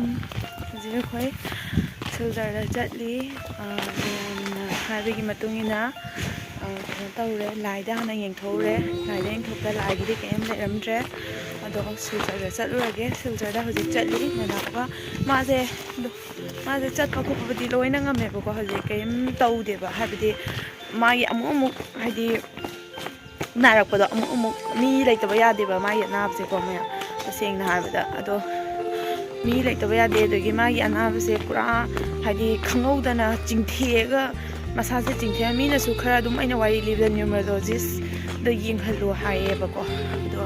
ꯍꯧꯖꯤꯛ ꯑꯩꯈꯣꯏ ꯁꯤꯜꯆꯔꯗ ꯆꯠꯂꯤ ꯍꯥꯏꯕꯒꯤ ꯃꯇꯨꯡ ꯏꯟꯅ ꯀꯩꯅꯣ ꯇꯧꯔꯦ ꯂꯥꯏꯗ ꯍꯥꯟꯅ ꯌꯦꯡꯊꯣꯛꯎꯔꯦ ꯂꯥꯏꯗ ꯌꯦꯡꯊꯣꯛꯄꯗ ꯂꯥꯏꯒꯤꯗꯤ ꯀꯔꯤꯝ ꯂꯩꯔꯝꯗ꯭ꯔꯦ ꯑꯗꯣ ꯁꯤꯜꯆꯔꯗ ꯆꯠꯂꯨꯔꯒꯦ ꯁꯤꯜꯆꯔꯗ ꯍꯧꯖꯤꯛ ꯆꯠꯂꯤ ꯅꯅꯥꯎꯒ ꯃꯥꯁꯦ ꯆꯠꯄ ꯈꯣꯠꯄꯕꯨꯗꯤ ꯂꯣꯏꯅ ꯉꯝꯃꯦꯕꯀꯣ ꯍꯧꯖꯤꯛ ꯀꯔꯤꯝ ꯇꯧꯗꯦꯕ ꯍꯥꯏꯕꯗꯤ ꯃꯥꯒꯤ ꯑꯃꯨꯛ ꯍꯥꯏꯗꯤ ꯅꯥꯔꯛꯄꯗꯣ ꯑꯃꯨꯛ ꯃꯤ ꯂꯩꯇꯕ ꯌꯥꯗꯦꯕ ꯃꯥꯒꯤ ꯑꯅꯥꯕꯁꯦꯀꯣ ꯃꯌꯥꯝ ꯇꯁꯦꯡꯅ ꯍꯥꯏꯕꯗ ꯑꯗꯣ ꯃꯤ ꯂꯩꯇꯕ ꯌꯥꯗꯦ ꯑꯗꯒꯤ ꯃꯥꯒꯤ ꯑꯅꯥꯕꯁꯦ ꯄꯨꯔꯥ ꯍꯥꯏꯗꯤ ꯈꯪꯍꯧꯗꯅ ꯆꯤꯡꯊꯦꯛꯑꯒ ꯃꯁꯥꯁꯦ ꯆꯤꯡꯊꯦꯛꯑꯒ ꯃꯤꯅꯁꯨ ꯈꯔ ꯑꯗꯨꯝ ꯑꯩꯅ ꯋꯥꯔꯤ ꯂꯤꯕꯗ ꯅ꯭ꯌꯨꯃꯔꯣꯂꯣꯖꯤꯁꯇ ꯌꯦꯡꯍꯜꯂꯨ ꯍꯥꯏꯌꯦꯕꯀꯣ ꯑꯗꯣ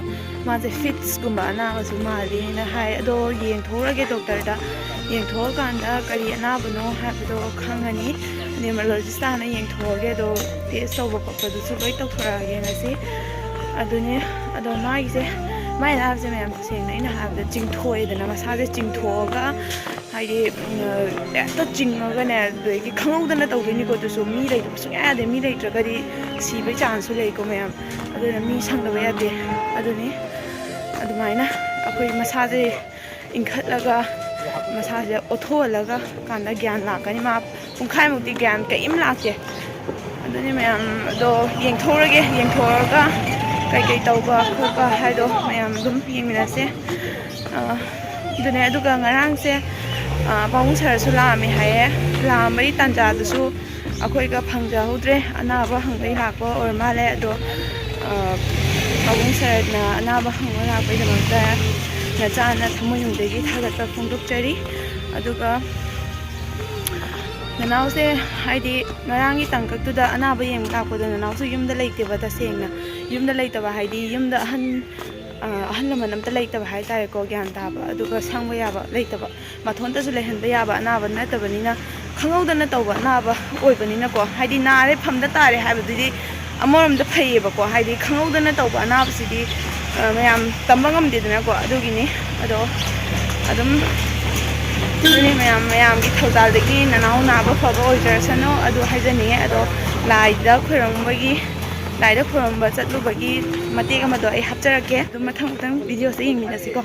ꯃꯥꯁꯦ ꯐꯤꯠꯁꯀꯨꯝꯕ ꯑꯅꯥꯕꯁꯨ ꯃꯥꯜꯂꯤꯅ ꯍꯥꯏ ꯑꯗꯣ ꯌꯦꯡꯊꯣꯛꯎꯔꯒꯦ ꯗꯣꯛꯇꯔꯗ ꯌꯦꯡꯊꯣꯛꯑꯀꯥꯟꯗ ꯀꯔꯤ ꯑꯅꯥꯕꯅꯣ ꯍꯥꯏꯕꯗꯣ ꯈꯪꯉꯅꯤ ꯅ꯭ꯌꯨꯃꯔꯣꯂꯣꯖꯤꯁꯇ ꯍꯥꯟꯅ ꯌꯦꯡꯊꯣꯛꯑꯒꯦ ꯑꯗꯣ ꯇꯦꯁ ꯇꯧꯕ ꯈꯣꯠꯄꯗꯨꯁꯨ ꯂꯣꯏ ꯇꯧꯊꯣꯔꯛꯑꯒꯦ ꯉꯁꯤ ꯑꯗꯨꯅꯦ ꯑꯗꯣ ꯃꯥꯒꯤꯁꯦ ꯃꯥꯏ ꯑꯅꯥꯕꯁꯦ ꯃꯌꯥꯝ ꯇꯁꯦꯡꯅ ꯑꯩꯅ ꯍꯥꯏꯕꯗ ꯆꯤꯡꯊꯣꯛꯑꯦꯗꯅ ꯃꯁꯥꯁꯦ ꯆꯤꯡꯊꯣꯛꯑꯒ ꯍꯥꯏꯗꯤ ꯍꯦꯛꯇ ꯆꯤꯡꯉꯒꯅꯦ ꯑꯗꯒꯤ ꯈꯪꯍꯧꯗꯅ ꯇꯧꯗꯣꯏꯅꯤꯀꯣ ꯑꯗꯨꯁꯨ ꯃꯤ ꯂꯩꯇꯕ ꯁꯨꯡꯌꯥ ꯌꯥꯗꯦ ꯃꯤ ꯂꯩꯇ꯭ꯔꯒꯗꯤ ꯁꯤꯕꯩ ꯆꯥꯟꯁꯁꯨ ꯂꯩꯀꯣ ꯃꯌꯥꯝ ꯑꯗꯨꯅ ꯃꯤ ꯁꯪꯗꯕ ꯌꯥꯗꯦ ꯑꯗꯨꯅꯤ ꯑꯗꯨꯃꯥꯏꯅ ꯑꯩꯈꯣꯏ ꯃꯁꯥꯁꯦ ꯏꯟꯈꯠꯂꯒ ꯃꯁꯥꯁꯦ ꯑꯣꯠꯊꯣꯛꯍꯜꯂꯒ ꯀꯥꯟꯗ ꯒ꯭ꯌꯥꯟ ꯂꯥꯛꯀꯅꯤ ꯃꯥ ꯄꯨꯡꯈꯥꯏꯃꯨꯛꯇꯤ ꯒ꯭ꯌꯥꯟ ꯀꯔꯤꯝ ꯂꯥꯛꯇꯦ ꯑꯗꯨꯅꯤ ꯃꯌꯥꯝ ꯑꯗꯣ ꯌꯦꯡꯊꯣꯛꯎꯔꯒꯦ ꯌꯦꯡꯊꯣꯛꯑꯒ ꯀꯩꯀꯩ ꯇꯧꯕ ꯈꯣꯠꯄ ꯍꯥꯏꯗꯣ ꯃꯌꯥꯝ ꯑꯗꯨꯝ ꯌꯦꯡꯃꯤꯟꯅꯁꯦ ꯑꯗꯨꯅꯦ ꯑꯗꯨꯒ ꯉꯔꯥꯡꯁꯦ ꯄꯥꯕꯨꯡ ꯁꯔꯁꯨ ꯂꯥꯛꯑꯝꯃꯦ ꯍꯥꯏꯌꯦ ꯂꯥꯛꯑꯝꯕꯒꯤ ꯇꯥꯟꯖꯥꯗꯨꯁꯨ ꯑꯩꯈꯣꯏꯒ ꯐꯪꯖꯍꯧꯗ꯭ꯔꯦ ꯑꯅꯥꯕ ꯍꯪꯕꯩ ꯂꯥꯛꯄ ꯑꯣꯏꯔ ꯃꯥꯜꯂꯦ ꯑꯗꯣ ꯄꯥꯕꯨꯡ ꯁꯔꯅ ꯑꯅꯥꯕ ꯍꯪꯕ ꯂꯥꯛꯄꯒꯤꯗꯃꯛꯇ ꯅꯆꯥꯅ ꯊꯃꯣꯏꯅꯨꯡꯗꯒꯤ ꯊꯥꯒꯠꯄ ꯐꯣꯡꯗꯣꯛꯆꯔꯤ ꯑꯗꯨꯒ ꯅꯅꯥꯎꯁꯦ ꯍꯥꯏꯗꯤ ꯉꯔꯥꯡꯒꯤ ꯇꯥꯡꯀꯛꯇꯨꯗ ꯑꯅꯥꯕ ꯌꯦꯡꯕ ꯂꯥꯛꯄꯗ ꯅꯅꯥꯎꯁꯨ ꯌꯨꯝꯗ ꯂꯩꯇꯦꯕ ꯇꯁꯦꯡꯅ ꯌꯨꯝꯗ ꯂꯩꯇꯕ ꯍꯥꯏꯗꯤ ꯌꯨꯝꯗ ꯑꯍꯜ ꯂꯃꯟ ꯑꯝꯇ ꯂꯩꯇꯕ ꯍꯥꯏꯇꯥꯔꯦꯀꯣ ꯒ꯭ꯌꯥꯟ ꯇꯥꯕ ꯑꯗꯨꯒ ꯁꯪꯕ ꯌꯥꯕ ꯂꯩꯇꯕ ꯃꯊꯣꯟꯇꯁꯨ ꯂꯩꯍꯟꯕ ꯌꯥꯕ ꯑꯅꯥꯕ ꯅꯠꯇꯕꯅꯤꯅ ꯈꯪꯍꯧꯗꯅ ꯇꯧꯕ ꯑꯅꯥꯕ ꯑꯣꯏꯕꯅꯤꯅꯀꯣ ꯍꯥꯏꯗꯤ ꯅꯥꯔꯦ ꯐꯝꯗ ꯇꯥꯔꯦ ꯍꯥꯏꯕꯗꯨꯗꯤ ꯑꯃꯔꯣꯝꯗ ꯐꯩꯌꯦꯕꯀꯣ ꯍꯥꯏꯗꯤꯈꯪꯍꯧꯗꯅ ꯇꯧꯕ ꯑꯅꯥꯕꯁꯤꯗꯤ ꯃꯌꯥꯝ ꯇꯝꯕ ꯉꯝꯗꯦꯗꯅꯀꯣ ꯑꯗꯨꯒꯤꯅꯤ ꯑꯗꯣ ꯑꯗꯨꯝ ꯑꯗꯨꯅꯤ ꯃꯌꯥꯝꯒꯤ ꯊꯧꯖꯥꯜꯗꯒꯤ ꯅꯅꯥꯎ ꯅꯥꯕ ꯐꯕ ꯑꯣꯏꯖꯔꯁꯅꯨ ꯑꯗꯨ ꯍꯥꯏꯖꯅꯤꯡꯉꯦ ꯑꯗꯣ ꯂꯥꯏꯗ ꯈꯣꯏꯔꯝꯕ ꯆꯠꯂꯨꯕꯒꯤ ꯃꯇꯦꯛ ꯑꯃꯗꯣ ꯑꯩ ꯍꯥꯞꯆꯔꯛꯀꯦ ꯑꯗꯨꯝ ꯃꯊꯪ ꯚꯤꯗꯤꯑꯣꯁꯦ ꯌꯦꯡꯃꯤꯟꯅꯁꯤꯀꯣ